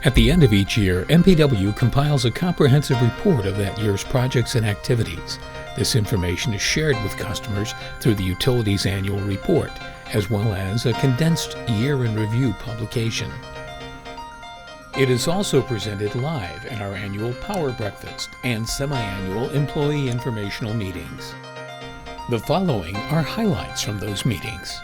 At the end of each year, MPW compiles a comprehensive report of that year's projects and activities. This information is shared with customers through the utility's annual report, as well as a condensed year-in-review publication. It is also presented live in our annual Power Breakfast and semi-annual Employee Informational meetings. The following are highlights from those meetings.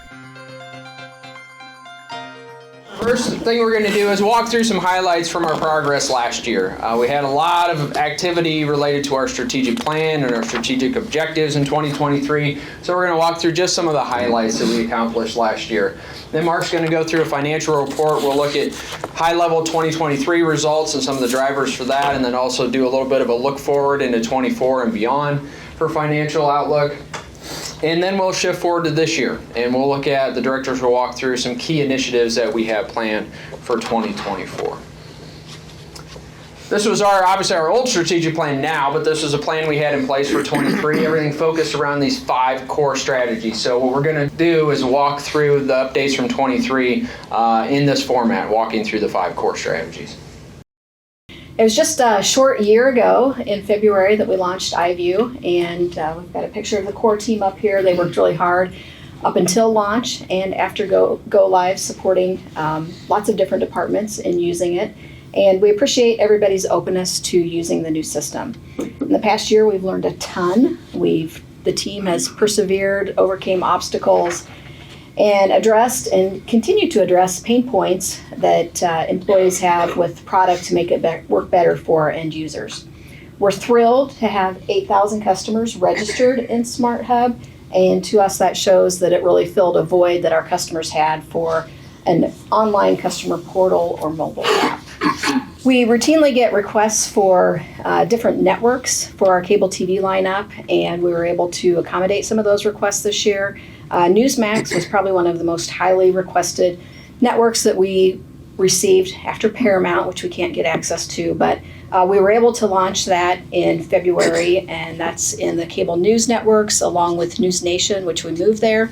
First thing we're going to do is walk through some highlights from our progress last year. We had a lot of activity related to our strategic plan and our strategic objectives in 2023, so we're going to walk through just some of the highlights that we accomplished last year. Then Mark's going to go through a financial report. We'll look at high-level 2023 results and some of the drivers for that, and then also do a little bit of a look forward into 24 and beyond for financial outlook. And then we'll shift forward to this year, and we'll look at, the directors will walk through some key initiatives that we have planned for 2024. This was obviously our old strategic plan now, but this was a plan we had in place for 23. Everything focused around these 5 core strategies. So what we're going to do is walk through the updates from 23 in this format, walking through the 5 core strategies. It was just a short year ago in February that we launched iView, and we've got a picture of the core team up here. They worked really hard up until launch and after go live, supporting lots of different departments in using it. And we appreciate everybody's openness to using the new system. In the past year, we've learned a ton. The team has persevered, overcame obstacles, and addressed and continue to address pain points that employees have with product to make it work better for our end users. We're thrilled to have 8,000 customers registered in Smart Hub, and to us that shows that it really filled a void that our customers had for an online customer portal or mobile app. We routinely get requests for different networks for our cable TV lineup, and we were able to accommodate some of those requests this year. Newsmax was probably one of the most highly requested networks that we received after Paramount, which we can't get access to, but we were able to launch that in February, and that's in the cable news networks along with News Nation, which we moved there.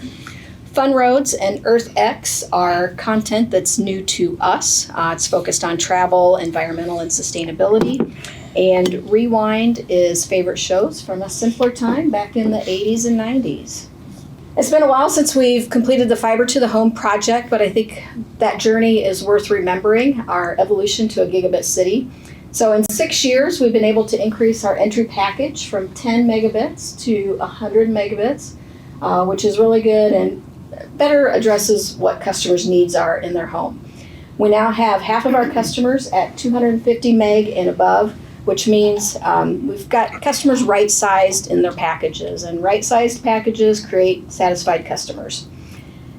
Fun Roads and EarthX are content that's new to us. It's focused on travel, environmental, and sustainability. And Rewind is favorite shows from a simpler time back in the 80s and 90s. It's been a while since we've completed the Fiber to the Home project, but I think that journey is worth remembering, our evolution to a gigabit city. So in 6 years, we've been able to increase our entry package from 10 megabits to 100 megabits, which is really good and better addresses what customers' needs are in their home. We now have half of our customers at 250 meg and above, which means we've got customers right-sized in their packages, and right-sized packages create satisfied customers.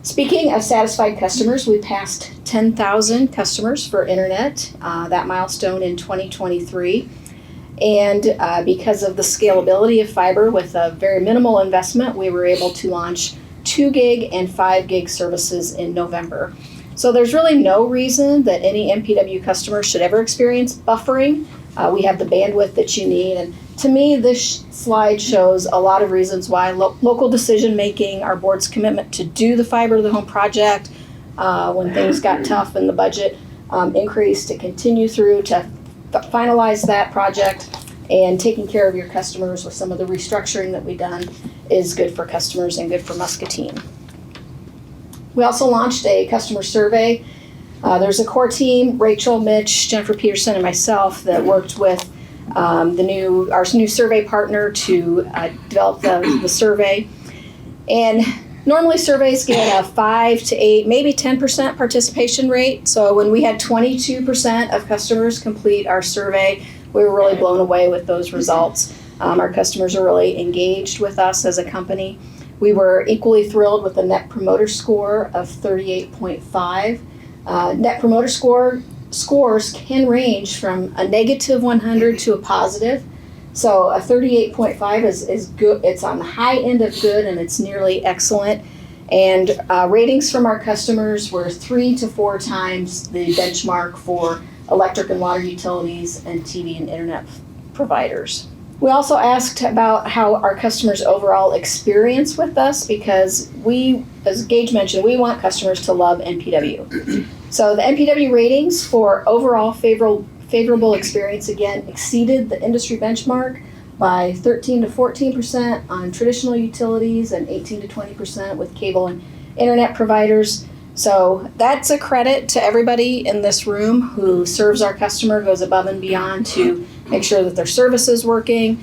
Speaking of satisfied customers, we passed 10,000 customers for internet, that milestone in 2023. And because of the scalability of fiber with a very minimal investment, we were able to launch 2 gig and 5 gig services in November. So there's really no reason that any MPW customer should ever experience buffering. We have the bandwidth that you need. And to me, this slide shows a lot of reasons why local decision making, our board's commitment to do the fiber to the home project when things got tough and the budget increased, to continue through to finalize that project, and taking care of your customers with some of the restructuring that we've done is good for customers and good for Muscatine. We also launched a customer survey. There's a core team, Rachel, Mitch, Jennifer Peterson, and myself, that worked with our new survey partner to develop the survey. And normally surveys get a 5 to 8, maybe 10% participation rate. So when we had 22% of customers complete our survey, we were really blown away with those results. Our customers are really engaged with us as a company. We were equally thrilled with the Net Promoter Score of 38.5. Net Promoter scores can range from a negative 100 to a positive. So a 38.5 is good. It's on the high end of good, and it's nearly excellent. And ratings from our customers were 3 to 4 times the benchmark for electric and water utilities and TV and internet providers. We also asked about how our customers' overall experience with us, because we, as Gage mentioned, we want customers to love MPW. So the MPW ratings for overall favorable experience again exceeded the industry benchmark by 13 to 14% on traditional utilities and 18 to 20% with cable and internet providers. So that's a credit to everybody in this room who serves our customer, goes above and beyond to make sure that their service is working,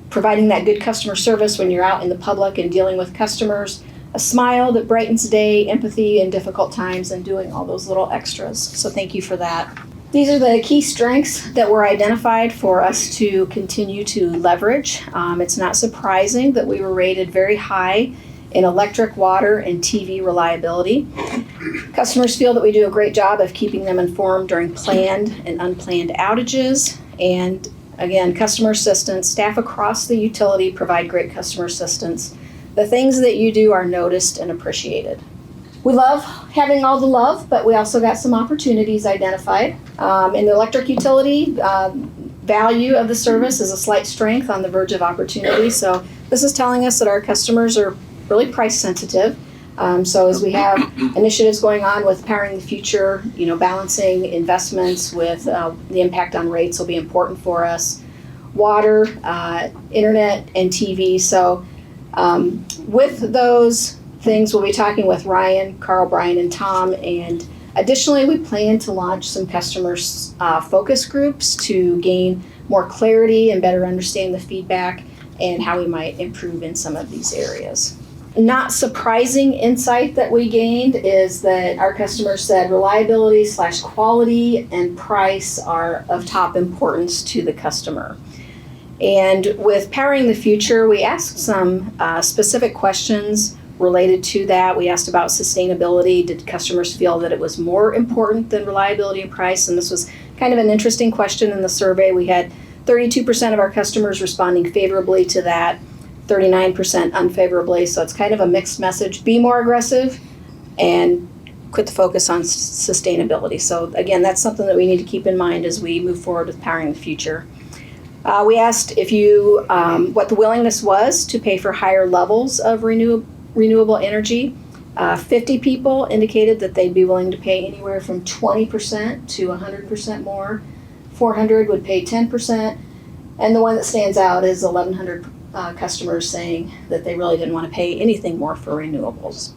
providing that good customer service when you're out in the public and dealing with customers, a smile that brightens the day, empathy in difficult times, and doing all those little extras. So thank you for that. These are the key strengths that were identified for us to continue to leverage. It's not surprising that we were rated very high in electric, water, and TV reliability. Customers feel that we do a great job of keeping them informed during planned and unplanned outages. And again, customer assistance, staff across the utility provide great customer assistance. The things that you do are noticed and appreciated. We love having all the love, but we also got some opportunities identified. In the electric utility, value of the service is a slight strength on the verge of opportunity. So this is telling us that our customers are really price sensitive. So as we have initiatives going on with Powering the Future, balancing investments with the impact on rates will be important for us. Water, internet, and TV. So with those things, we'll be talking with Ryan, Carl, Brian, and Tom. And additionally, we plan to launch some customer focus groups to gain more clarity and better understand the feedback and how we might improve in some of these areas. Not surprising insight that we gained is that our customers said reliability/quality and price are of top importance to the customer. And with Powering the Future, we asked some specific questions related to that. We asked about sustainability. Did customers feel that it was more important than reliability and price? And this was kind of an interesting question in the survey. We had 32% of our customers responding favorably to that, 39% unfavorably. So it's kind of a mixed message. Be more aggressive and quit the focus on sustainability. So again, that's something that we need to keep in mind as we move forward with Powering the Future. We asked if you what the willingness was to pay for higher levels of renewable energy. 50 people indicated that they'd be willing to pay anywhere from 20% to 100% more. 400 would pay 10%. And the one that stands out is 1,100 customers saying that they really didn't want to pay anything more for renewables.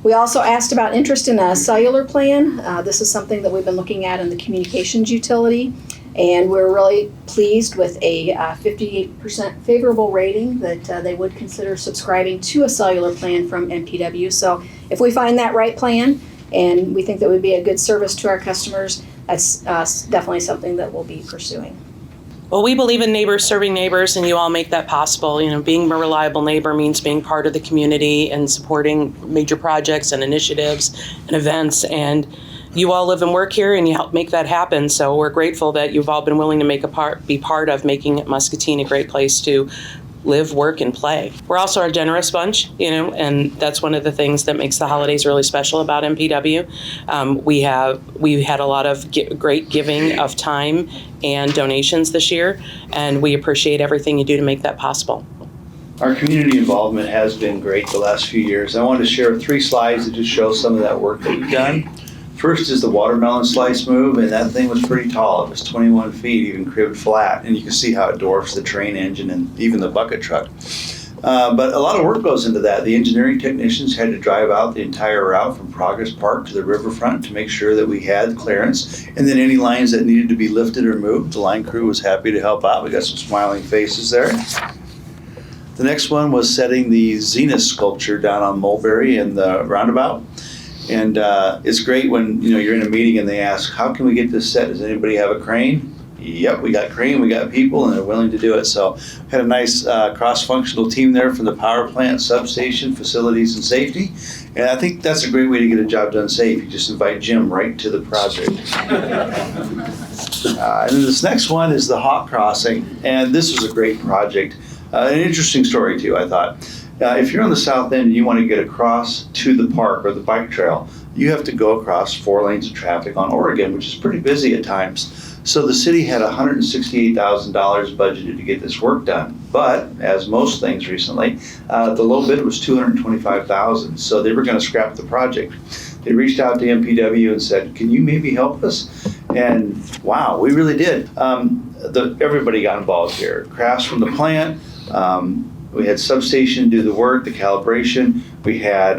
We also asked about interest in a cellular plan. This is something that we've been looking at in the communications utility. And we're really pleased with a 58% favorable rating that they would consider subscribing to a cellular plan from MPW. So if we find that right plan and we think that would be a good service to our customers, that's definitely something that we'll be pursuing. Well, we believe in neighbors serving neighbors, and you all make that possible. Being a reliable neighbor means being part of the community and supporting major projects and initiatives and events. And you all live and work here, and you help make that happen. So we're grateful that you've all been willing to be part of making Muscatine a great place to live, work, and play. We're also a generous bunch, and that's one of the things that makes the holidays really special about MPW. We had a lot of great giving of time and donations this year, and we appreciate everything you do to make that possible. Our community involvement has been great the last few years. I wanted to share 3 slides that just show some of that work that we've done. First is the watermelon slice move, and that thing was pretty tall. It was 21 feet, even cribbed flat, and you can see how it dwarfs the train engine and even the bucket truck. But a lot of work goes into that. The engineering technicians had to drive out the entire route from Progress Park to the riverfront to make sure that we had clearance, and then any lines that needed to be lifted or moved, the line crew was happy to help out. We got some smiling faces there. The next one was setting the Zenith sculpture down on Mulberry in the roundabout. And it's great when you're in a meeting and they ask, how can we get this set? Does anybody have a crane? Yep, we got crane, we got people, and they're willing to do it. So had a nice cross-functional team there from the power plant, substation, facilities, and safety. And I think that's a great way to get a job done safe. You just invite Jim right to the project. And then this next one is the Hawk Crossing. And this was a great project. An interesting story, too, I thought. If you're on the south end and you want to get across to the park or the bike trail, you have to go across 4 lanes of traffic on Oregon, which is pretty busy at times. So the city had $168,000 budgeted to get this work done. But as most things recently, the low bid was $225,000. So they were going to scrap the project. they reached out to MPW and said, can you maybe help us? And wow, we really did. Everybody got involved here. Crafts from the plant. We had substation do the work, the calibration. We had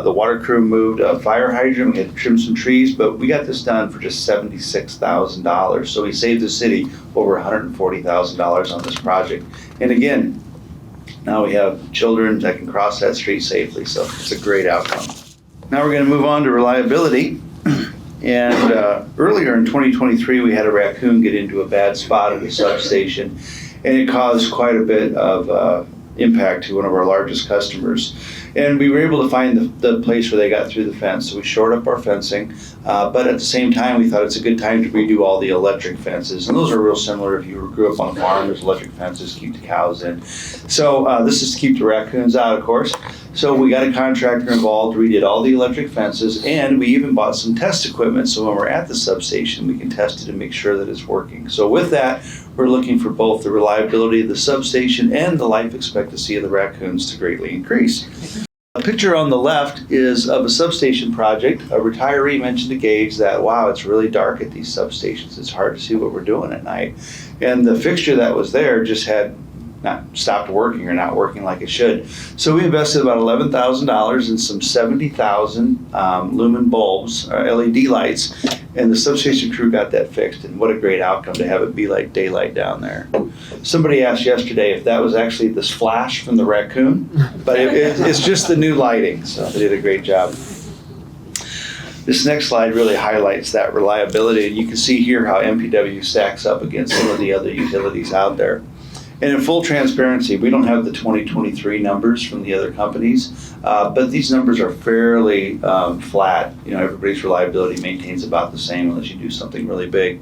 the water crew moved a fire hydrant. We had trimmed some trees, but we got this done for just $76,000. So we saved the city over $140,000 on this project. And again, now we have children that can cross that street safely, so it's a great outcome. Now we're going to move on to reliability. And earlier in 2023, we had a raccoon get into a bad spot at the substation, and it caused quite a bit of impact to one of our largest customers. And we were able to find the place where they got through the fence, so we shored up our fencing, but at the same time we thought it's a good time to redo all the electric fences, and those are real similar. If you grew up on a farm, there's electric fences to keep the cows in. So this is to keep the raccoons out, of course. So we got a contractor involved, redid all the electric fences, and we even bought some test equipment so when we're at the substation we can test it and make sure that it's working. So with that, we're looking for both the reliability of the substation and the life expectancy of the raccoons to greatly increase. A picture on the left is of a substation project. A retiree mentioned to Gage that, wow, it's really dark at these substations. It's hard to see what we're doing at night. And the fixture that was there just had not stopped working or not working like it should. So we invested about $11,000 in some 70,000 lumen bulbs, LED lights, and the substation crew got that fixed. And what a great outcome to have it be like daylight down there. Somebody asked yesterday if that was actually this flash from the raccoon, but it's just the new lighting, so they did a great job. This next slide really highlights that reliability, and you can see here how MPW stacks up against some of the other utilities out there. And in full transparency, we don't have the 2023 numbers from the other companies, but these numbers are fairly flat. You know, everybody's reliability maintains about the same unless you do something really big,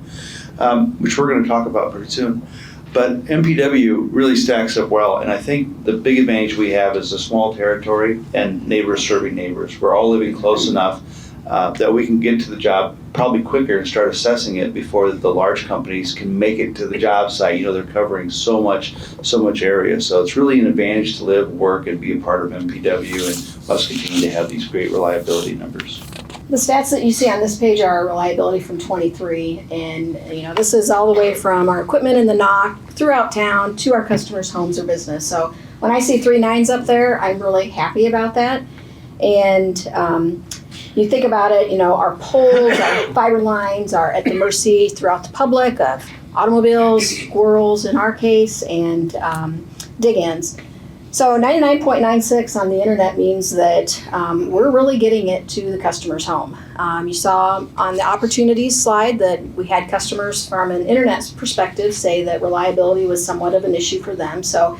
which we're going to talk about pretty soon. But MPW really stacks up well, and I think the big advantage we have is a small territory and neighbors serving neighbors. We're all living close enough that we can get to the job probably quicker and start assessing it before the large companies can make it to the job site. You know, they're covering so much area. So it's really an advantage to live, work, and be a part of MPW and Muscatine to have these great reliability numbers. The stats that you see on this page are reliability from 23, and you know, this is all the way from our equipment in the knock throughout town to our customers' homes or business. So when I see 3 9s up there, I'm really happy about that. And you think about it, you know, our poles, our fiber lines are at the mercy throughout the public of automobiles, squirrels in our case, and dig-ins. So 99.96 on the internet means that we're really getting it to the customer's home. You saw on the opportunities slide that we had customers from an internet perspective say that reliability was somewhat of an issue for them. So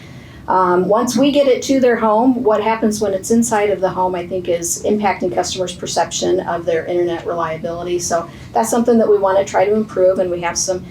once we get it to their home, what happens when it's inside of the home, I think, is impacting customers' perception of their internet reliability. So that's something that we want to try to improve, and we have some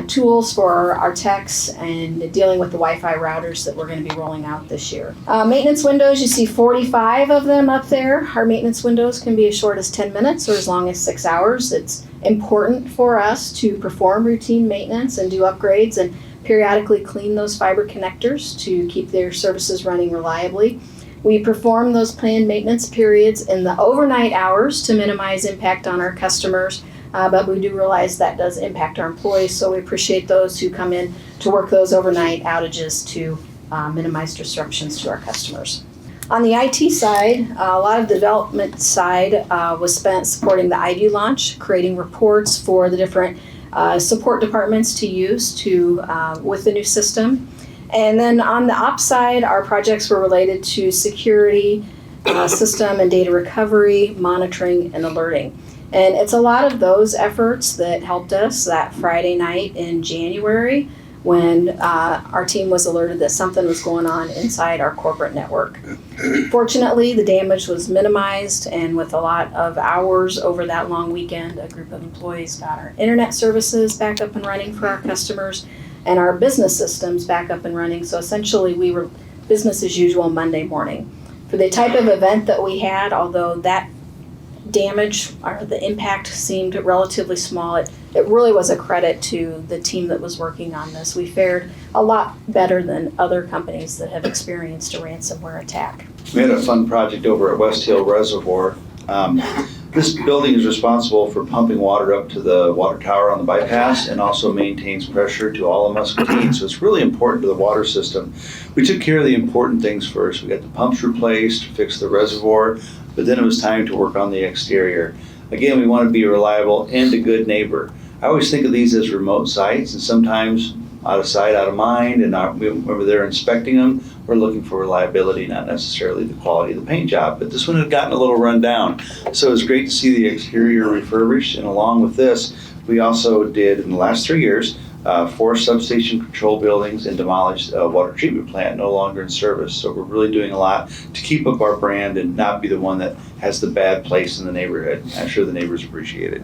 tools for our techs and dealing with the Wi-Fi routers that we're going to be rolling out this year. Maintenance windows, you see 45 of them up there. Our maintenance windows can be as short as 10 minutes or as long as 6 hours. It's important for us to perform routine maintenance and do upgrades and periodically clean those fiber connectors to keep their services running reliably. We perform those planned maintenance periods in the overnight hours to minimize impact on our customers, but we do realize that does impact our employees, so we appreciate those who come in to work those overnight outages to minimize disruptions to our customers. On the IT side, a lot of the development side was spent supporting the iView launch, creating reports for the different support departments to use with the new system. And then on the ops side, our projects were related to security, system and data recovery, monitoring, and alerting. And it's a lot of those efforts that helped us that Friday night in January when our team was alerted that something was going on inside our corporate network. Fortunately, the damage was minimized, and with a lot of hours over that long weekend, a group of employees got our internet services back up and running for our customers and our business systems back up and running. So essentially, we were business as usual Monday morning. For the type of event that we had, although that damage or the impact seemed relatively small, it really was a credit to the team that was working on this. We fared a lot better than other companies that have experienced a ransomware attack. We had a fun project over at West Hill Reservoir. This building is responsible for pumping water up to the water tower on the bypass and also maintains pressure to all of Muscatine. So it's really important to the water system. We took care of the important things first. We got the pumps replaced, fixed the reservoir, but then it was time to work on the exterior. Again, we want to be reliable and a good neighbor. I always think of these as remote sites, and sometimes out of sight, out of mind, and when we're there inspecting them, we're looking for reliability, not necessarily the quality of the paint job. But this one had gotten a little run down. So it was great to see the exterior refurbished, and along with this, we also did, in the last 3 years, 4 substation control buildings and demolished a water treatment plant no longer in service. So we're really doing a lot to keep up our brand and not be the one that has the bad place in the neighborhood. I'm sure the neighbors appreciate it.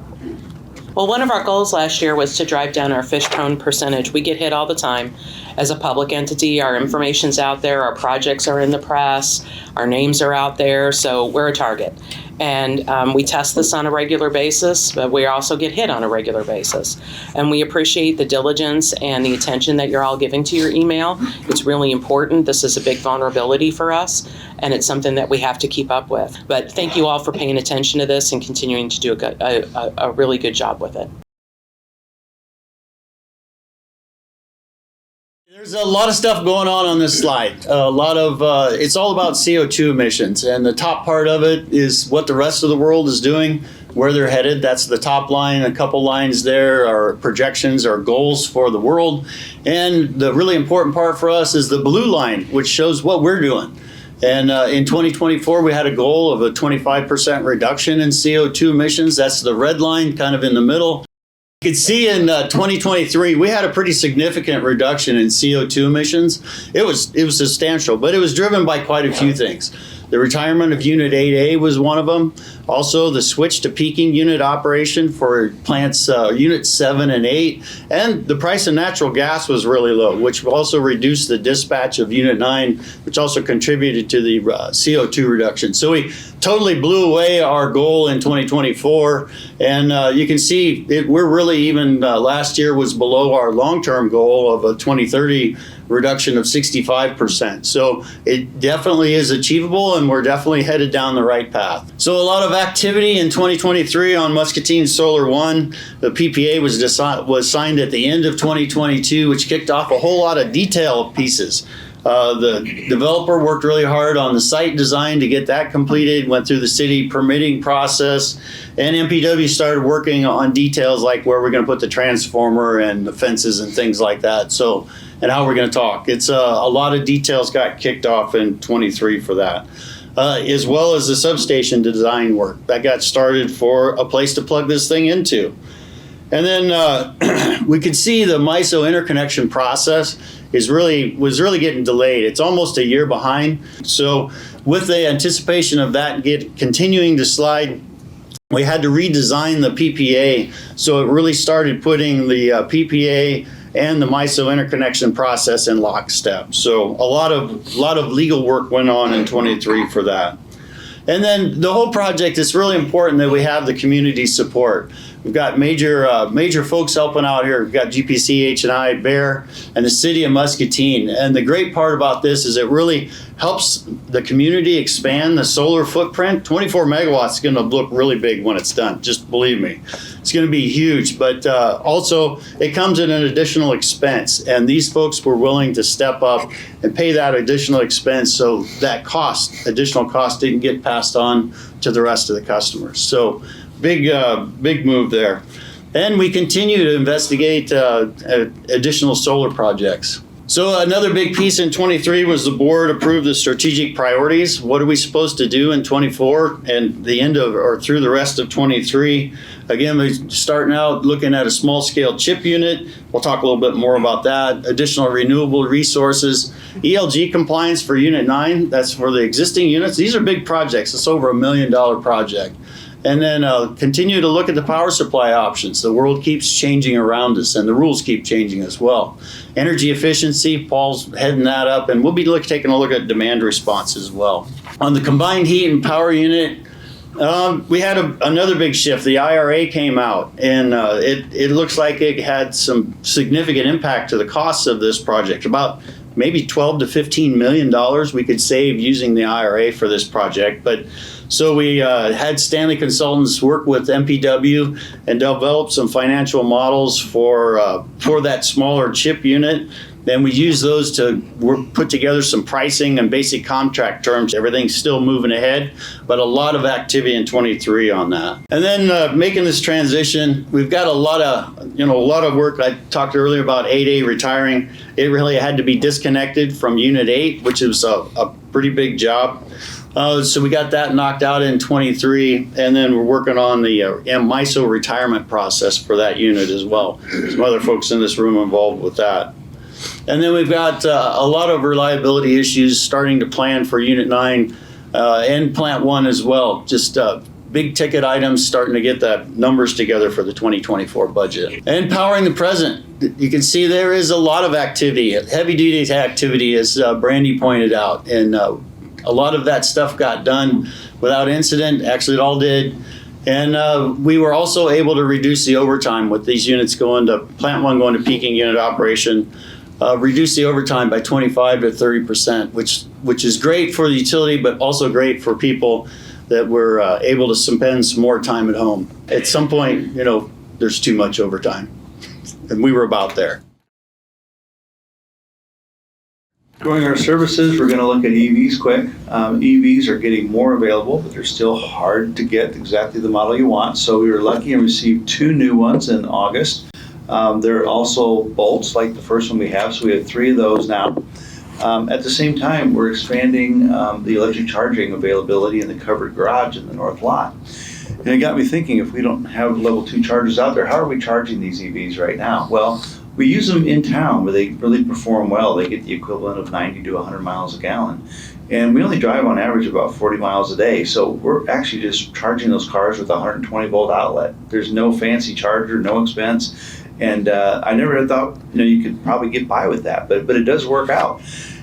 Well, one of our goals last year was to drive down our fish prone percentage. We get hit all the time as a public entity. Our information's out there, our projects are in the press, our names are out there, so we're a target. And we test this on a regular basis, but we also get hit on a regular basis. And we appreciate the diligence and the attention that you're all giving to your email. It's really important. This is a big vulnerability for us, and it's something that we have to keep up with. But thank you all for paying attention to this and continuing to do a really good job with it. There's a lot of stuff going on this slide. It's all about CO2 emissions, and the top part of it is what the rest of the world is doing, where they're headed. That's the top line. A couple lines there are projections or goals for the world. And the really important part for us is the blue line, which shows what we're doing. And in 2024, we had a goal of a 25% reduction in CO2 emissions. That's the red line kind of in the middle. You can see in 2023, we had a pretty significant reduction in CO2 emissions. It was substantial, but it was driven by quite a few things. The retirement of Unit 8A was one of them. Also, the switch to peaking unit operation for plants Unit 7 and 8. And the price of natural gas was really low, which also reduced the dispatch of Unit 9, which also contributed to the CO2 reduction. So we totally blew away our goal in 2024. And you can see we're really even last year was below our long-term goal of a 2030 reduction of 65%. So it definitely is achievable, and we're definitely headed down the right path. So a lot of activity in 2023 on Muscatine Solar 1. The PPA was signed at the end of 2022, which kicked off a whole lot of detail pieces. The developer worked really hard on the site design to get that completed, went through the city permitting process, and MPW started working on details like where we're going to put the transformer and the fences and things like that. So, and how we're going to talk. It's a lot of details got kicked off in 23 for that. As well as the substation design work that got started for a place to plug this thing into. And then we could see the MISO interconnection process was really getting delayed. It's almost a year behind. So with the anticipation of that continuing to slide, we had to redesign the PPA. So it really started putting the PPA and the MISO interconnection process in lockstep. So a lot of legal work went on in 23 for that. And then the whole project, it's really important that we have the community support. We've got major folks helping out here. We've got GPC, H&I, Bear, and the city of Muscatine. And the great part about this is it really helps the community expand the solar footprint. 24 megawatts is going to look really big when it's done. Just believe me. It's going to be huge. But also, it comes at an additional expense. And these folks were willing to step up and pay that additional expense so that additional cost didn't get passed on to the rest of the customers. So big move there. And we continue to investigate additional solar projects. So another big piece in 23 was the board approved the strategic priorities. What are we supposed to do in 24 and the end of or through the rest of 23? Again, we're starting out looking at a small scale chip unit. We'll talk a little bit more about that. Additional renewable resources, ELG compliance for Unit 9. That's for the existing units. These are big projects. It's over $1 million project. And then continue to look at the power supply options. The world keeps changing around us, and the rules keep changing as well. Energy efficiency, Paul's heading that up, and we'll be taking a look at demand response as well. On the combined heat and power unit, we had another big shift. The IRA came out, and it looks like it had some significant impact to the costs of this project. About maybe $12 to $15 million we could save using the IRA for this project, but So we had Stanley Consultants work with MPW and develop some financial models for that smaller chip unit. Then we use those to put together some pricing and basic contract terms. Everything's still moving ahead, but a lot of activity in 23 on that. And then making this transition, we've got a lot of work. I talked earlier about 8A retiring. It really had to be disconnected from Unit 8, which was a pretty big job. So we got that knocked out in 23, and then we're working on the MISO retirement process for that unit as well. Some other folks in this room involved with that. And then we've got a lot of reliability issues starting to plan for Unit 9 and Plant 1 as well. Just big ticket items, starting to get the numbers together for the 2024 budget. And powering the present. You can see there is a lot of activity, heavy duty activity, as Brandy pointed out. And a lot of that stuff got done without incident. Actually, it all did. And we were also able to reduce the overtime with these units going to Plant 1 going to peaking unit operation. Reduce the overtime by 25 to 30%, which is great for the utility, but also great for people that were able to spend some more time at home. At some point, there's too much overtime, and we were about there. Growing our services, we're going to look at EVs quick. EVs are getting more available, but they're still hard to get exactly the model you want. So we were lucky and received 2 new ones in August. They're also bolts like the first one we have, so we have 3 of those now. At the same time, we're expanding the electric charging availability in the covered garage in the north lot. And it got me thinking, if we don't have level 2 chargers out there, how are we charging these EVs right now? Well, we use them in town where they really perform well. They get the equivalent of 90 to 100 miles a gallon. And we only drive on average about 40 miles a day. So we're actually just charging those cars with a 120 volt outlet. There's no fancy charger, no expense. And I never had thought, you could probably get by with that, but it does work out.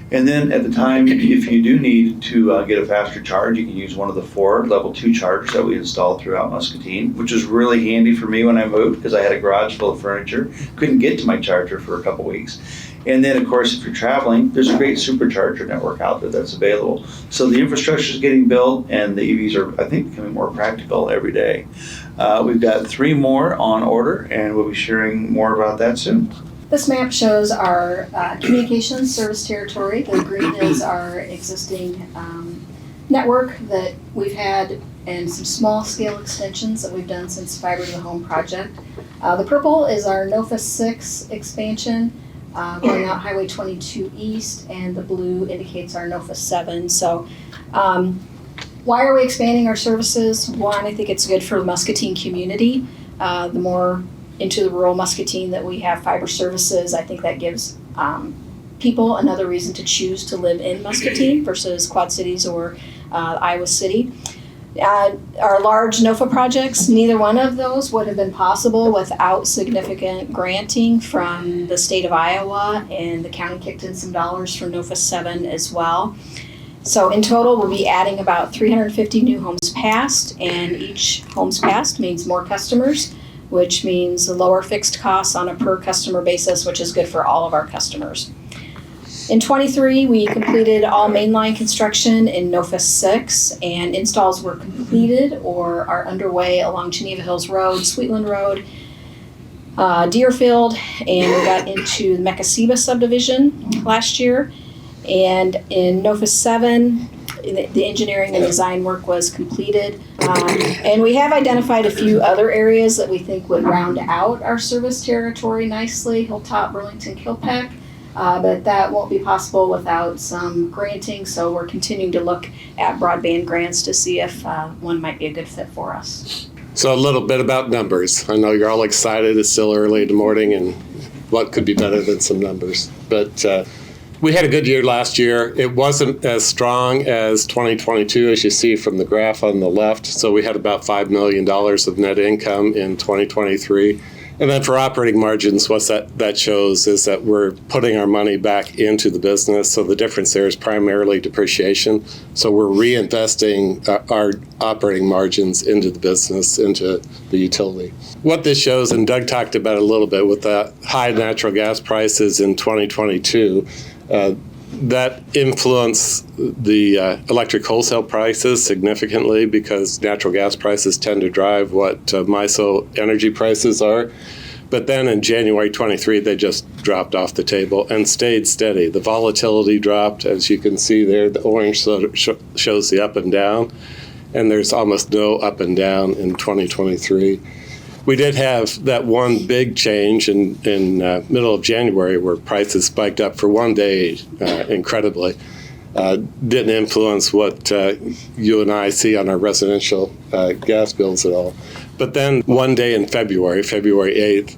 And then at the time, if you do need to get a faster charge, you can use one of the 4 level 2 chargers that we installed throughout Muscatine, which was really handy for me when I moved because I had a garage full of furniture. Couldn't get to my charger for a couple weeks. And then, of course, if you're traveling, there's a great supercharger network out there that's available. So the infrastructure is getting built, and the EVs are, I think, becoming more practical every day. We've got 3 more on order, and we'll be sharing more about that soon. This map shows our communications service territory. The green is our existing network that we've had and some small scale extensions that we've done since Fiber to the Home project. The purple is our NOFA 6 expansion going out Highway 22 East, and the blue indicates our NOFA 7. So why are we expanding our services? One, I think it's good for the Muscatine community. The more into the rural Muscatine that we have fiber services, I think that gives people another reason to choose to live in Muscatine versus Quad Cities or Iowa City. Our large NOFA projects, neither one of those would have been possible without significant granting from the state of Iowa, and the county kicked in some dollars for NOFA 7 as well. So in total, we'll be adding about 350 new homes passed, and each homes passed means more customers, which means lower fixed costs on a per customer basis, which is good for all of our customers. In 23, we completed all mainline construction in NOFA 6, and installs were completed or are underway along Geneva Hills Road, Sweetland Road, Deerfield, and we got into the Mekasiba subdivision last year. And in NOFA 7, the engineering and design work was completed. And we have identified a few other areas that we think would round out our service territory nicely, Hilltop, Burlington, Kilpack. But that won't be possible without some granting, so we're continuing to look at broadband grants to see if one might be a good fit for us. So a little bit about numbers. I know you're all excited. It's still early in the morning, and what could be better than some numbers? But we had a good year last year. It wasn't as strong as 2022, as you see from the graph on the left. So we had about $5 million of net income in 2023. And then for operating margins, what that shows is that we're putting our money back into the business. So the difference there is primarily depreciation. So we're reinvesting our operating margins into the business, into the utility. What this shows, and Doug talked about it a little bit with the high natural gas prices in 2022, That influenced the electric wholesale prices significantly because natural gas prices tend to drive what MISO energy prices are. But then in January 23, they just dropped off the table and stayed steady. The volatility dropped, as you can see there. The orange shows the up and down, and there's almost no up and down in 2023. We did have that one big change in middle of January where prices spiked up for one day incredibly. Didn't influence what you and I see on our residential gas bills at all. But then one day in February 8th,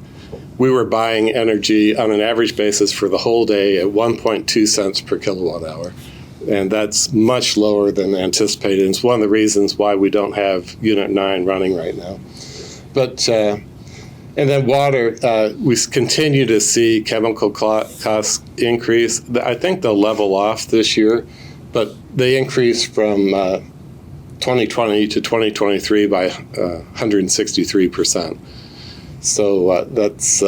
we were buying energy on an average basis for the whole day at 1.2 cents per kilowatt hour. And that's much lower than anticipated. It's one of the reasons why we don't have Unit 9 running right now. But, and then water, we continue to see chemical costs increase. I think they'll level off this year, but they increased from 2020 to 2023 by 163%. So that's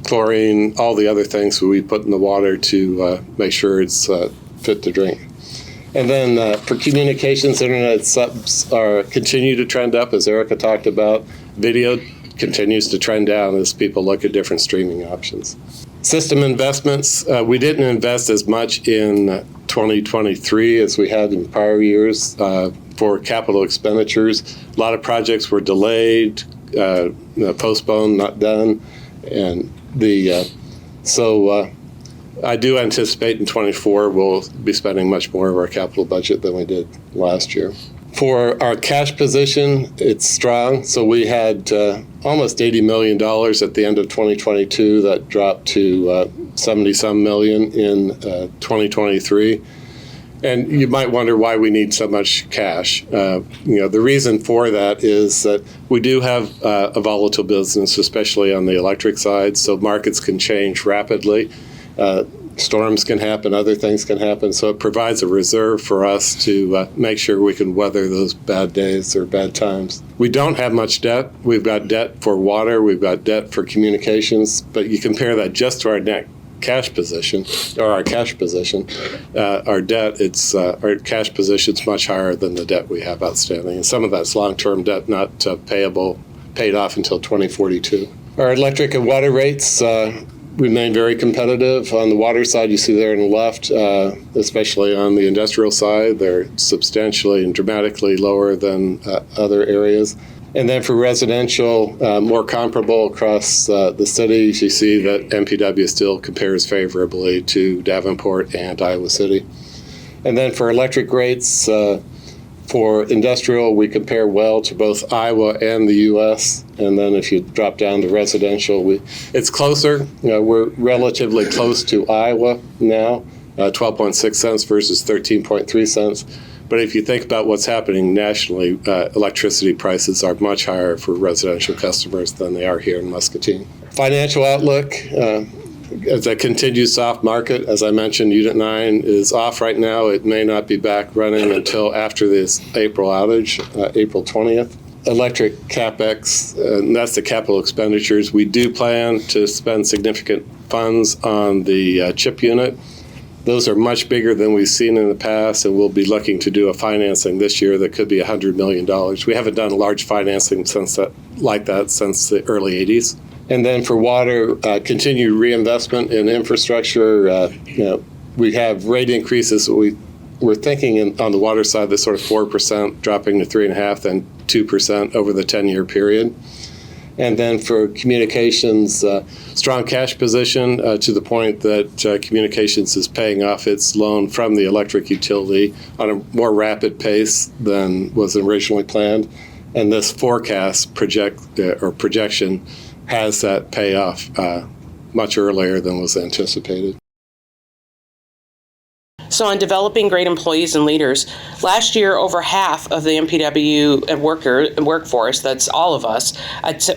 chlorine, all the other things that we put in the water to make sure it's fit to drink. And then for communications, internet subs continue to trend up, as Erica talked about. Video continues to trend down as people look at different streaming options. System investments, we didn't invest as much in 2023 as we had in prior years for capital expenditures. A lot of projects were delayed, postponed, not done. And I do anticipate in 24 we'll be spending much more of our capital budget than we did last year. For our cash position, it's strong. So we had almost $80 million at the end of 2022. That dropped to 70-some million in 2023. And you might wonder why we need so much cash. The reason for that is that we do have a volatile business, especially on the electric side. So markets can change rapidly. Storms can happen, other things can happen, so it provides a reserve for us to make sure we can weather those bad days or bad times. We don't have much debt. We've got debt for water, we've got debt for communications, but you compare that just to our net cash position, or our cash position, our debt, our cash position's much higher than the debt we have outstanding. And some of that's long-term debt, not paid off until 2042. Our electric and water rates remain very competitive. On the water side, you see there on the left, especially on the industrial side, they're substantially and dramatically lower than other areas. And then for residential, more comparable across the cities, you see that MPW still compares favorably to Davenport and Iowa City. And then for electric rates, for industrial, we compare well to both Iowa and the U.S. And then if you drop down to residential, it's closer. We're relatively close to Iowa now, 12.6 cents versus 13.3 cents. But if you think about what's happening nationally, electricity prices are much higher for residential customers than they are here in Muscatine. Financial outlook. As a continued soft market, as I mentioned, Unit 9 is off right now. It may not be back running until after this April outage, April 20th. Electric CapEx, and that's the capital expenditures. We do plan to spend significant funds on the chip unit. Those are much bigger than we've seen in the past, and we'll be looking to do a financing this year that could be $100 million. We haven't done large financing since the early 80s. And then for water, continued reinvestment in infrastructure. We have rate increases. We're thinking on the water side, that's sort of 4%, dropping to 3.5%, then 2% over the 10-year period. And then for communications, strong cash position to the point that communications is paying off its loan from the electric utility on a more rapid pace than was originally planned. And this forecast projection has that payoff much earlier than was anticipated. So on developing great employees and leaders, last year over half of the MPW workforce, that's all of us,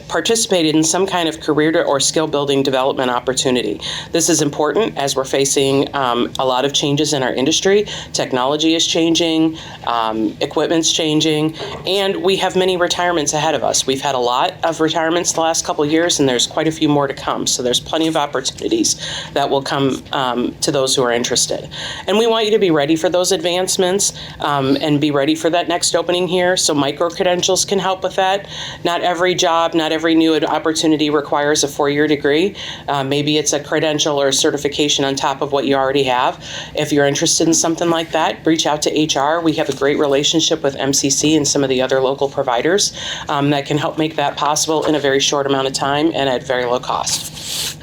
participated in some kind of career or skill building development opportunity. This is important as we're facing a lot of changes in our industry. Technology is changing, equipment's changing, and we have many retirements ahead of us. We've had a lot of retirements the last couple of years, and there's quite a few more to come. So there's plenty of opportunities that will come to those who are interested. And we want you to be ready for those advancements and be ready for that next opening here. So micro-credentials can help with that. Not every job, not every new opportunity requires a 4-year degree. Maybe it's a credential or a certification on top of what you already have. If you're interested in something like that, reach out to HR. We have a great relationship with MCC and some of the other local providers that can help make that possible in a very short amount of time and at very low cost.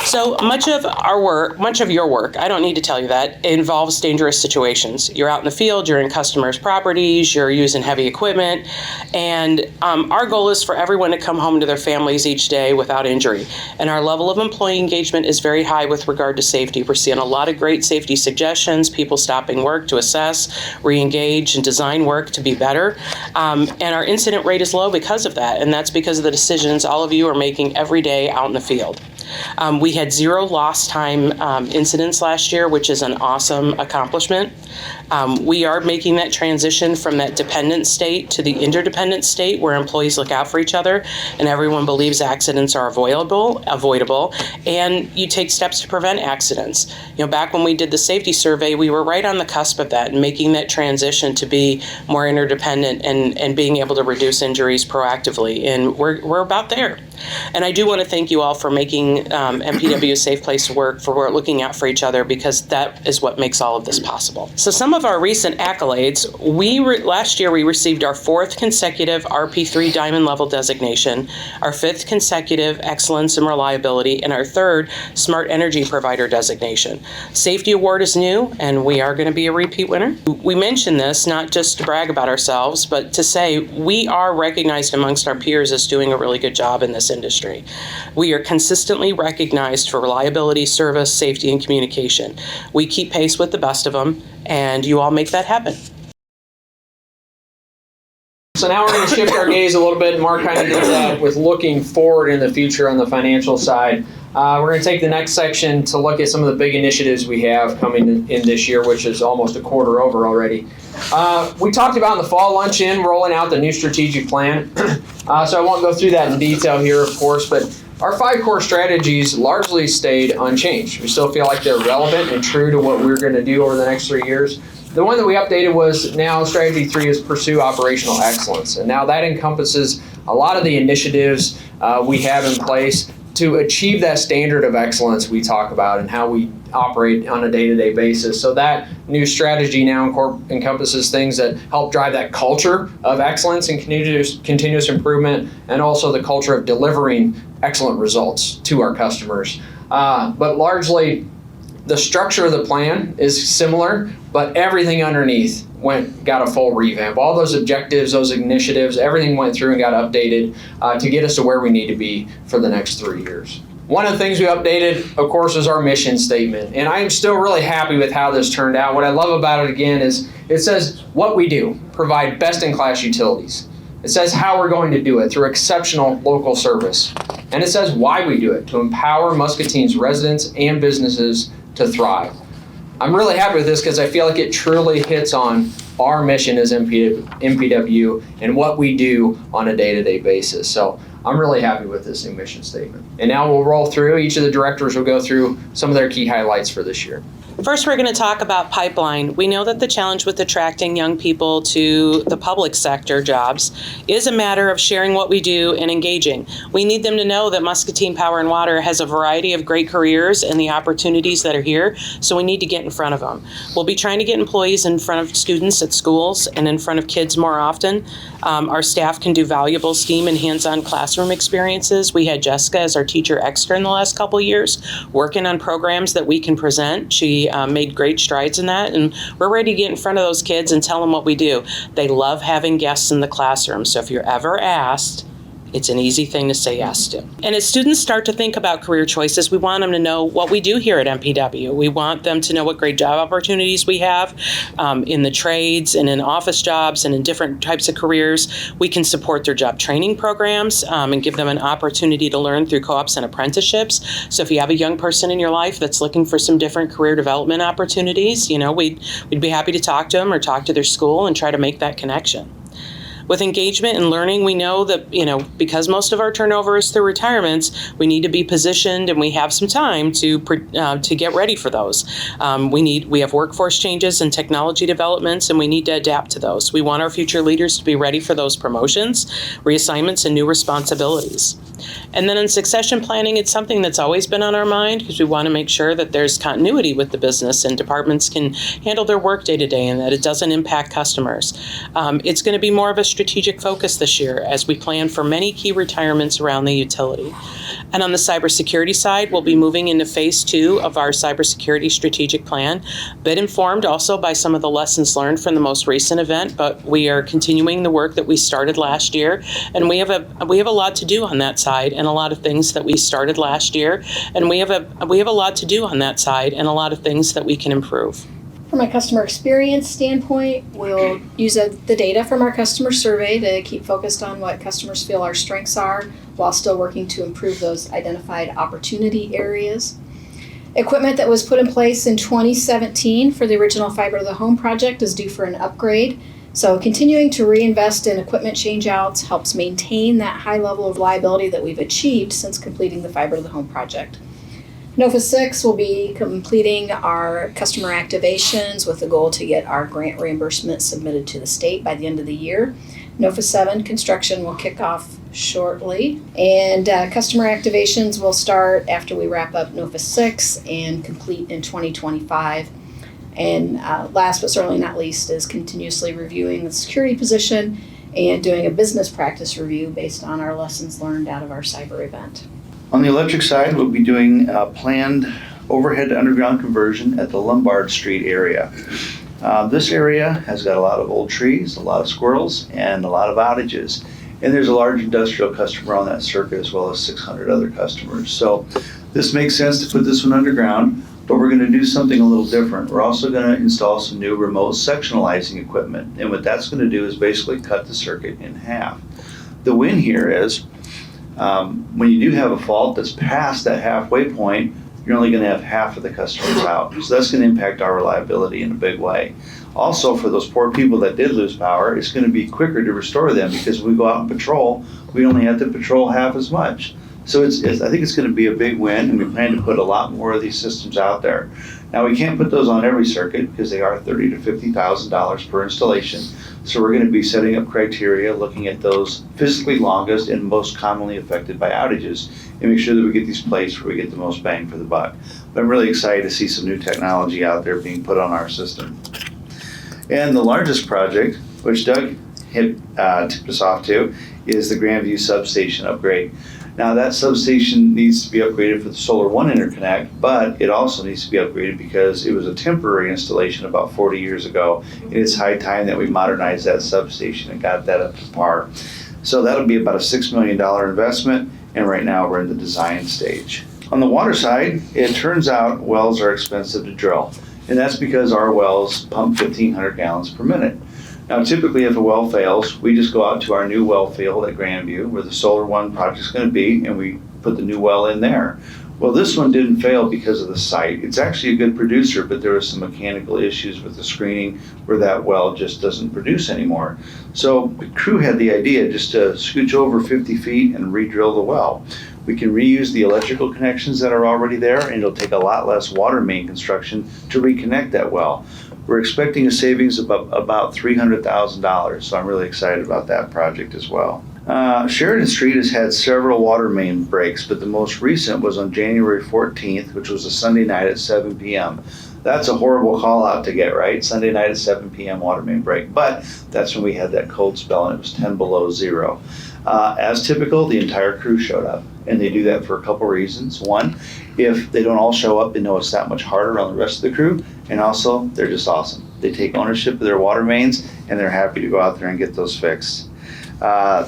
So much of your work, I don't need to tell you that, involves dangerous situations. You're out in the field, you're in customers' properties, you're using heavy equipment, and our goal is for everyone to come home to their families each day without injury. And our level of employee engagement is very high with regard to safety. We're seeing a lot of great safety suggestions, people stopping work to assess, re-engage, and design work to be better. And our incident rate is low because of that, and that's because of the decisions all of you are making every day out in the field. We had 0 lost time incidents last year, which is an awesome accomplishment. We are making that transition from that dependent state to the interdependent state where employees look out for each other and everyone believes accidents are avoidable, and you take steps to prevent accidents. You know, back when we did the safety survey, we were right on the cusp of that and making that transition to be more interdependent and being able to reduce injuries proactively. And we're about there. And I do want to thank you all for making MPW a safe place to work, for looking out for each other, because that is what makes all of this possible. So some of our recent accolades, last year we received our 4th consecutive RP3 Diamond Level designation, our 5th consecutive Excellence and Reliability, and our 3rd Smart Energy Provider designation. Safety Award is new, and we are going to be a repeat winner. We mention this not just to brag about ourselves, but to say we are recognized amongst our peers as doing a really good job in this industry. We are consistently recognized for reliability, service, safety, and communication. We keep pace with the best of them, and you all make that happen. So now we're going to shift our gaze a little bit, and Mark kind of did that with looking forward in the future on the financial side. We're going to take the next section to look at some of the big initiatives we have coming in this year, which is almost a quarter over already. We talked about in the fall luncheon rolling out the new strategic plan. So I won't go through that in detail here, of course, but our 5 core strategies largely stayed unchanged. We still feel like they're relevant and true to what we're going to do over the next 3 years. The one that we updated was now strategy 3 is pursue operational excellence. And now that encompasses a lot of the initiatives we have in place to achieve that standard of excellence we talk about and how we operate on a day-to-day basis. So that new strategy now encompasses things that help drive that culture of excellence and continuous improvement, and also the culture of delivering excellent results to our customers. But largely, the structure of the plan is similar, but everything underneath got a full revamp. All those objectives, those initiatives, everything went through and got updated to get us to where we need to be for the next 3 years. One of the things we updated, of course, is our mission statement. And I am still really happy with how this turned out. What I love about it, again, is it says what we do, provide best-in-class utilities. It says how we're going to do it, through exceptional local service. And it says why we do it, to empower Muscatine's residents and businesses to thrive. I'm really happy with this because I feel like it truly hits on our mission as MPW and what we do on a day-to-day basis. So I'm really happy with this new mission statement. And now we'll roll through. Each of the directors will go through some of their key highlights for this year. First, we're going to talk about pipeline. We know that the challenge with attracting young people to the public sector jobs is a matter of sharing what we do and engaging. We need them to know that Muscatine Power and Water has a variety of great careers and the opportunities that are here, so we need to get in front of them. We'll be trying to get employees in front of students at schools and in front of kids more often. Our staff can do valuable STEAM and hands-on classroom experiences. We had Jessica as our teacher extra in the last couple years, working on programs that we can present. She made great strides in that, and we're ready to get in front of those kids and tell them what we do. They love having guests in the classroom, so if you're ever asked, It's an easy thing to say yes to. And as students start to think about career choices, we want them to know what we do here at MPW. We want them to know what great job opportunities we have in the trades and in office jobs and in different types of careers. We can support their job training programs and give them an opportunity to learn through co-ops and apprenticeships. So if you have a young person in your life that's looking for some different career development opportunities, we'd be happy to talk to them or talk to their school and try to make that connection. With engagement and learning, we know that, because most of our turnover is through retirements, we need to be positioned and we have some time to get ready for those. We have workforce changes and technology developments, and we need to adapt to those. We want our future leaders to be ready for those promotions, reassignments, and new responsibilities. And then in succession planning, it's something that's always been on our mind because we want to make sure that there's continuity with the business and departments can handle their work day to day and that it doesn't impact customers. It's going to be more of a strategic focus this year as we plan for many key retirements around the utility. And on the cybersecurity side, we'll be moving into phase 2 of our cybersecurity strategic plan, a bit informed also by some of the lessons learned from the most recent event, but we are continuing the work that we started last year, and we have a lot to do on that side and a lot of things that we started last year, and we have a lot to do on that side and a lot of things that we can improve. From a customer experience standpoint, we'll use the data from our customer survey to keep focused on what customers feel our strengths are while still working to improve those identified opportunity areas. Equipment that was put in place in 2017 for the original Fiber to the Home project is due for an upgrade. So continuing to reinvest in equipment changeouts helps maintain that high level of reliability that we've achieved since completing the Fiber to the Home project. NOFA 6 will be completing our customer activations with the goal to get our grant reimbursement submitted to the state by the end of the year. NOFA 7 construction will kick off shortly, and customer activations will start after we wrap up NOFA 6 and complete in 2025. And last but certainly not least is continuously reviewing the security position and doing a business practice review based on our lessons learned out of our cyber event. On the electric side, we'll be doing a planned overhead to underground conversion at the Lombard Street area. This area has got a lot of old trees, a lot of squirrels, and a lot of outages. And there's a large industrial customer on that circuit as well as 600 other customers. So this makes sense to put this one underground, but we're going to do something a little different. We're also going to install some new remote sectionalizing equipment. And what that's going to do is basically cut the circuit in half. The win here is when you do have a fault that's past that halfway point, you're only going to have half of the customers out. So that's going to impact our reliability in a big way. Also, for those poor people that did lose power, it's going to be quicker to restore them because when we go out and patrol, we only have to patrol half as much. So I think it's going to be a big win, and we plan to put a lot more of these systems out there. Now, we can't put those on every circuit because they are $30,000 to $50,000 per installation. So we're going to be setting up criteria, looking at those physically longest and most commonly affected by outages, and make sure that we get these placed where we get the most bang for the buck. But I'm really excited to see some new technology out there being put on our system. And the largest project, which Doug tipped us off to, is the Grandview substation upgrade. Now that substation needs to be upgraded for the Solar One interconnect, but it also needs to be upgraded because it was a temporary installation about 40 years ago. It's high time that we modernize that substation and got that up to par. So that'll be about a $6 million investment, and right now we're in the design stage. On the water side, it turns out wells are expensive to drill, and that's because our wells pump 1,500 gallons per minute. Now, typically, if a well fails, we just go out to our new well field at Grandview, where the Solar One project's going to be, and we put the new well in there. Well, this one didn't fail because of the site. It's actually a good producer, but there were some mechanical issues with the screening where that well just doesn't produce anymore. So the crew had the idea just to scooch over 50 feet and re-drill the well. We can reuse the electrical connections that are already there, and it'll take a lot less water main construction to reconnect that well. We're expecting a savings of about $300,000, so I'm really excited about that project as well. Sheridan Street has had several water main breaks, but the most recent was on January 14th, which was a Sunday night at 7 p.m. That's a horrible call out to get, right? Sunday night at 7 p.m. water main break, but that's when we had that cold spell and it was 10 below zero. As typical, the entire crew showed up, And they do that for a couple reasons. One, if they don't all show up, they know it's that much harder on the rest of the crew. And also, they're just awesome. They take ownership of their water mains, and they're happy to go out there and get those fixed.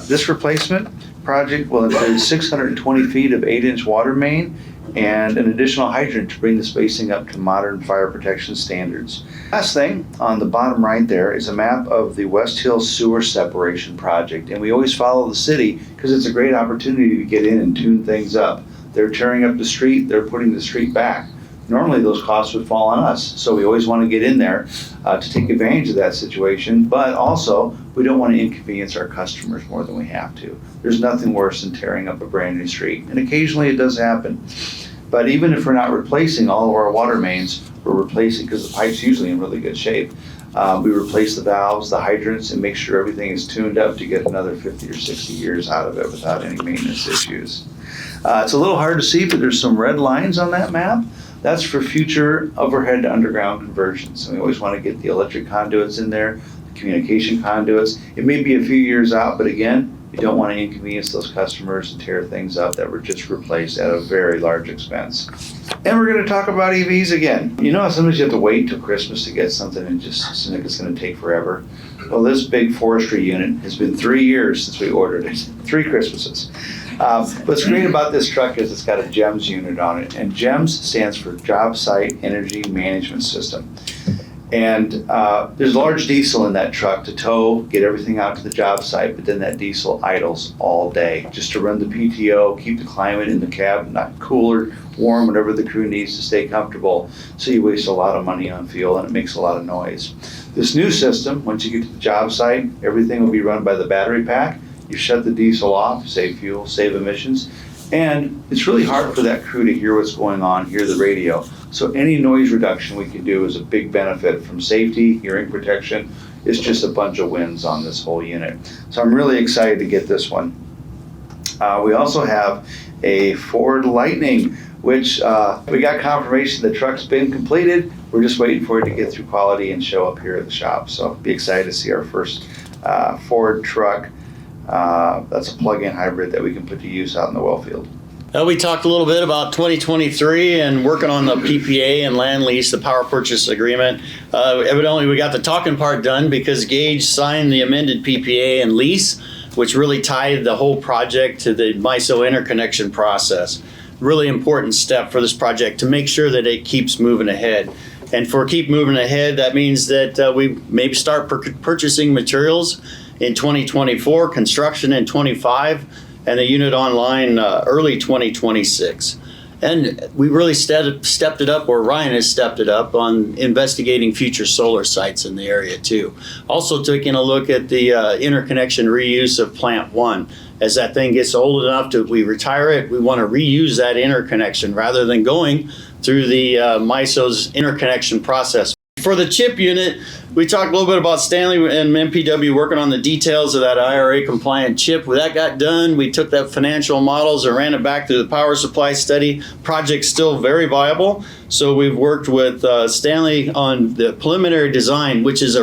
This replacement project will include 620 feet of 8-inch water main and an additional hydrant to bring the spacing up to modern fire protection standards. Last thing, on the bottom right there is a map of the West Hill Sewer Separation Project. And we always follow the city because it's a great opportunity to get in and tune things up. They're tearing up the street, they're putting the street back. Normally those costs would fall on us, so we always want to get in there to take advantage of that situation, but also we don't want to inconvenience our customers more than we have to. There's nothing worse than tearing up a brand new street, and occasionally it does happen. But even if we're not replacing all of our water mains, we're replacing, because the pipe's usually in really good shape, we replace the valves, the hydrants, and make sure everything is tuned up to get another 50 or 60 years out of it without any maintenance issues. It's a little hard to see, but there's some red lines on that map. That's for future overhead to underground conversions. And we always want to get the electric conduits in there, the communication conduits. It may be a few years out, but again, you don't want to inconvenience those customers and tear things up that were just replaced at a very large expense. And we're going to talk about EVs again. You know how sometimes you have to wait till Christmas to get something and just seem like it's going to take forever? Well, this big forestry unit has been 3 years since we ordered it, 3 Christmases. What's great about this truck is it's got a GEMS unit on it, and GEMS stands for Job Site Energy Management System. And there's large diesel in that truck to tow, get everything out to the job site, but then that diesel idles all day just to run the PTO, keep the climate in the cab not cooler, warm, whatever the crew needs to stay comfortable. So you waste a lot of money on fuel and it makes a lot of noise. This new system, once you get to the job site, everything will be run by the battery pack. You shut the diesel off, save fuel, save emissions, and it's really hard for that crew to hear what's going on, hear the radio. So any noise reduction we can do is a big benefit from safety, hearing protection. It's just a bunch of wins on this whole unit. So I'm really excited to get this one. We also have a Ford Lightning, which we got confirmation the truck's been completed. We're just waiting for it to get through quality and show up here at the shop. So be excited to see our first Ford truck. That's a plug-in hybrid that we can put to use out in the well field. We talked a little bit about 2023 and working on the PPA and land lease, the power purchase agreement. Evidently, we got the talking part done because Gage signed the amended PPA and lease, which really tied the whole project to the MISO interconnection process. Really important step for this project to make sure that it keeps moving ahead. And for keep moving ahead, that means that we maybe start purchasing materials in 2024, construction in 25, and the unit online early 2026. And we really stepped it up, or Ryan has stepped it up on investigating future solar sites in the area too. Also taking a look at the interconnection reuse of Plant 1. As that thing gets old enough to we retire it, we want to reuse that interconnection rather than going through the MISO's interconnection process. For the chip unit, we talked a little bit about Stanley and MPW working on the details of that IRA compliant chip. When that got done, we took that financial models and ran it back through the power supply study. Project's still very viable. So we've worked with Stanley on the preliminary design, which is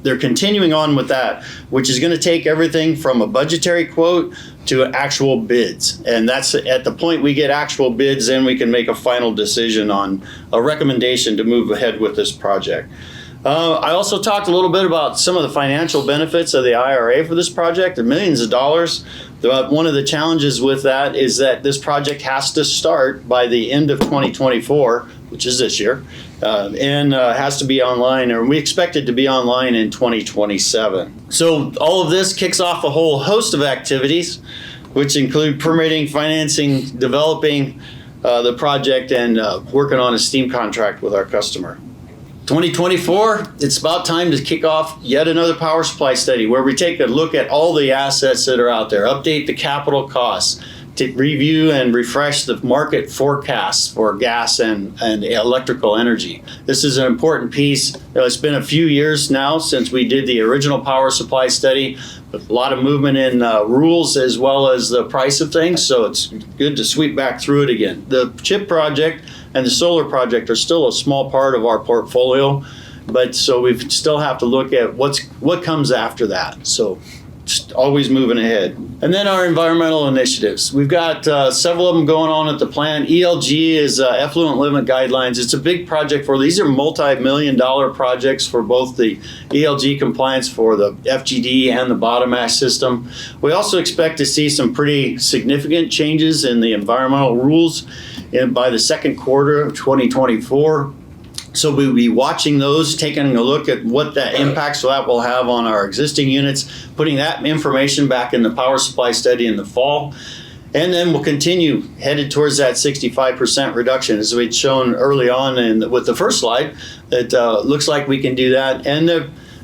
they're continuing on with that, which is going to take everything from a budgetary quote to actual bids. And that's at the point we get actual bids, then we can make a final decision on a recommendation to move ahead with this project. I also talked a little bit about some of the financial benefits of the IRA for this project, the millions of dollars. One of the challenges with that is that this project has to start by the end of 2024, which is this year, and has to be online, or we expect it to be online in 2027. So all of this kicks off a whole host of activities, which include permitting, financing, developing the project, and working on a steam contract with our customer. 2024, it's about time to kick off yet another power supply study where we take a look at all the assets that are out there, update the capital costs, to review and refresh the market forecasts for gas and electrical energy. This is an important piece. It's been a few years now since we did the original power supply study, with a lot of movement in rules as well as the price of things, so it's good to sweep back through it again. The chip project and the solar project are still a small part of our portfolio, but so we still have to look at what comes after that. So just always moving ahead. And then our environmental initiatives. We've got several of them going on at the plant. ELG is Effluent Limit Guidelines. It's a big project these are multi-million-dollar projects for both the ELG compliance for the FGD and the bottom ash system. We also expect to see some pretty significant changes in the environmental rules by the second quarter of 2024. So we'll be watching those, taking a look at what that impacts that will have on our existing units, putting that information back in the power supply study in the fall. And then we'll continue headed towards that 65% reduction, as we'd shown early on with the first slide. It looks like we can do that. And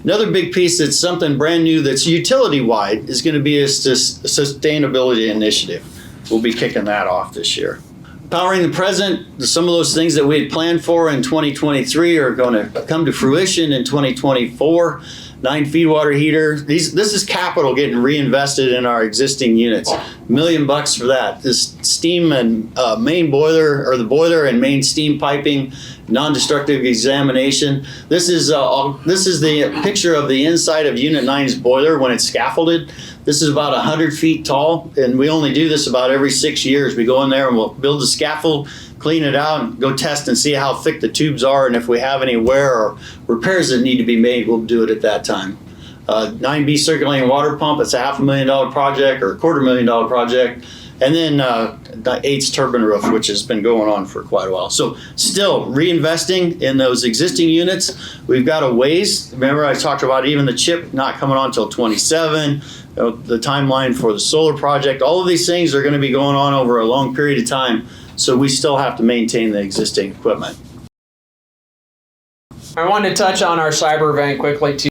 another big piece that's something brand new that's utility-wide is going to be a sustainability initiative. We'll be kicking that off this year. Powering the present, some of those things that we had planned for in 2023 are going to come to fruition in 2024. 9 feed water heater. This is capital getting reinvested in our existing units. $1 million for that. This steam and main boiler, or the boiler and main steam piping, non-destructive examination. This is the picture of the inside of Unit 9's boiler when it's scaffolded. This is about 100 feet tall, and we only do this about every 6 years. We go in there and we'll build a scaffold, clean it out, and go test and see how thick the tubes are, and if we have any wear or repairs that need to be made, we'll do it at that time. 9B circulating water pump, it's a $500,000 project or a $250,000 project. And then the 8's turbine roof, which has been going on for quite a while. So still reinvesting in those existing units. We've got a ways. Remember I talked about even the chip not coming on until 27, the timeline for the solar project. All of these things are going to be going on over a long period of time. So we still have to maintain the existing equipment. I wanted to touch on our cyber event quickly too.